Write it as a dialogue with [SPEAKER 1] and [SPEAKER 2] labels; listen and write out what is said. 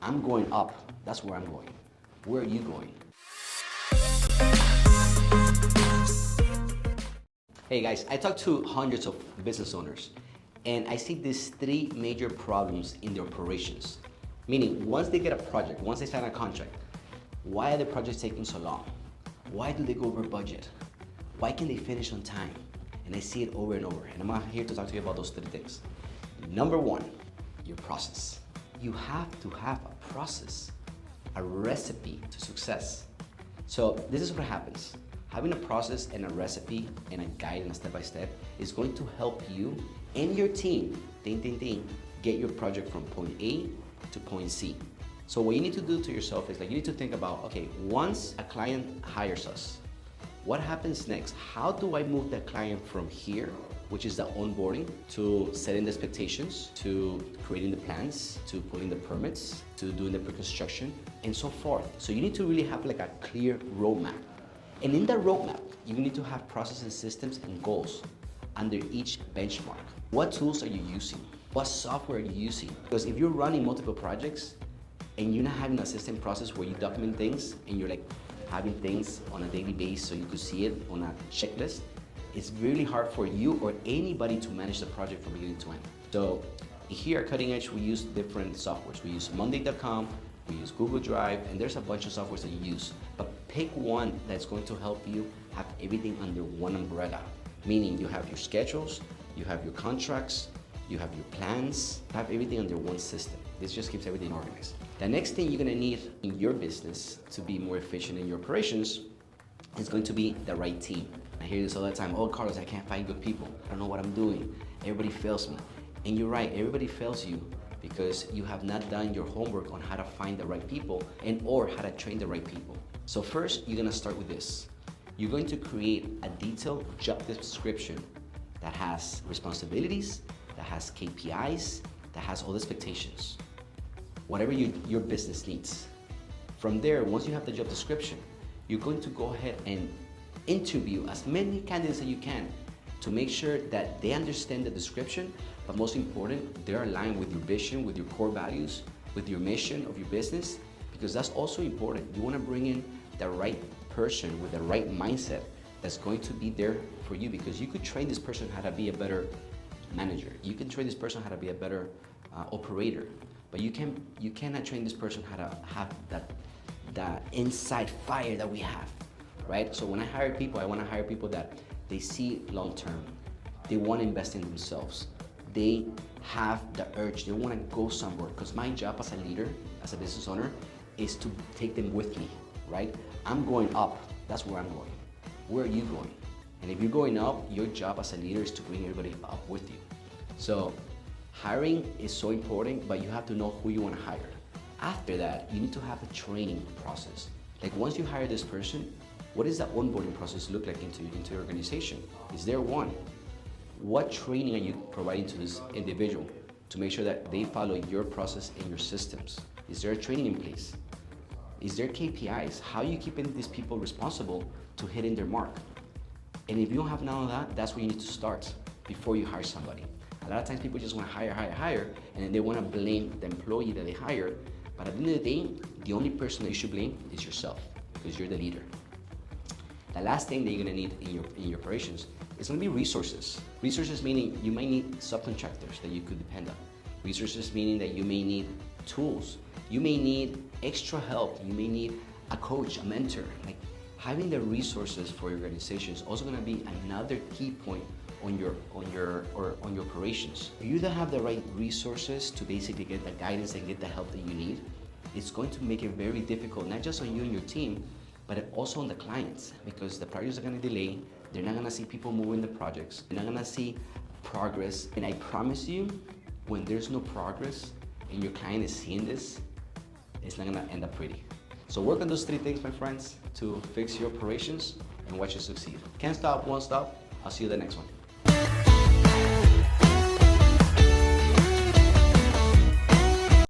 [SPEAKER 1] I'm going up, that's where I'm going. Where are you going? Hey guys, I talked to hundreds of business owners and I see these three major problems in their operations. Meaning, once they get a project, once they sign a contract, why are the projects taking so long? Why do they go over budget? Why can they finish on time? And I see it over and over, and I'm here to talk to you about those three things. Number one, your process. You have to have a process, a recipe to success. So this is what happens. Having a process and a recipe and a guide and a step-by-step is going to help you and your team, get your project from point A to point C. So what you need to do to yourself is like, you need to think about, okay, once a client hires us, what happens next? How do I move that client from here, which is the onboarding, to setting the expectations, to creating the plans, to pulling the permits, to doing the pre-construction, and so forth. So you need to really have like a clear roadmap. And in that roadmap, you need to have processes and systems and goals under each benchmark. What tools are you using? What software are you using? Because if you're running multiple projects and you're not having a system process where you document things and you're like having things on a daily basis so you could see it on a checklist, it's really hard for you or anybody to manage the project from beginning to end. So here at Cutting Edge, we use different softwares. We use Monday.com, we use Google Drive, and there's a bunch of softwares that you use. But pick one that's going to help you have everything under one umbrella. Meaning you have your schedules, you have your contracts, you have your plans, you have everything under one system. This just keeps everything organized. The next thing you're gonna need in your business to be more efficient in your operations is going to be the right team. I hear this all the time, oh Carlos, I can't find good people. I don't know what I'm doing. Everybody fails me. And you're right, everybody fails you because you have not done your homework on how to find the right people and or how to train the right people. So first, you're gonna start with this. You're going to create a detailed job description that has responsibilities, that has KPIs, that has all the expectations, whatever your business needs. From there, once you have the job description, you're going to go ahead and interview as many candidates as you can to make sure that they understand the description, but most important, they're aligned with your vision, with your core values, with your mission of your business, because that's also important. You want to bring in the right person with the right mindset that's going to be there for you, because you could train this person how to be a better manager. You can train this person how to be a better operator, but you cannot train this person how to have that inside fire that we have, right? So when I hire people, I want to hire people that they see long term. They want to invest in themselves. They have the urge. They want to go somewhere, because my job as a leader, as a business owner, is to take them with me, right? I'm going up. That's where I'm going. Where are you going? And if you're going up, your job as a leader is to bring everybody up with you. So hiring is so important, but you have to know who you want to hire. After that, you need to have a training process. Like once you hire this person, what does that onboarding process look like into your organization? Is there one? What training are you providing to this individual to make sure that they follow your process and your systems? Is there a training in place? Is there KPIs? How are you keeping these people responsible to hitting their mark? And if you don't have none of that, that's where you need to start before you hire somebody. A lot of times people just want to hire, and then they want to blame the employee that they hired. But at the end of the day, the only person that you should blame is yourself, because you're the leader. The last thing that you're going to need in your operations is going to be resources. Resources meaning you might need subcontractors that you could depend on. Resources meaning that you may need tools. You may need extra help. You may need a coach, a mentor. Like having the resources for your organization is also going to be another key point on your operations. If you don't have the right resources to basically get the guidance and get the help that you need, it's going to make it very difficult, not just on you and your team, but also on the clients, because the projects are going to delay. They're not going to see people moving the projects. They're not going to see progress. And I promise you, when there's no progress and your client is seeing this, it's not going to end up pretty. So work on those three things, my friends, to fix your operations and watch you succeed. Can't stop, won't stop. I'll see you in the next one.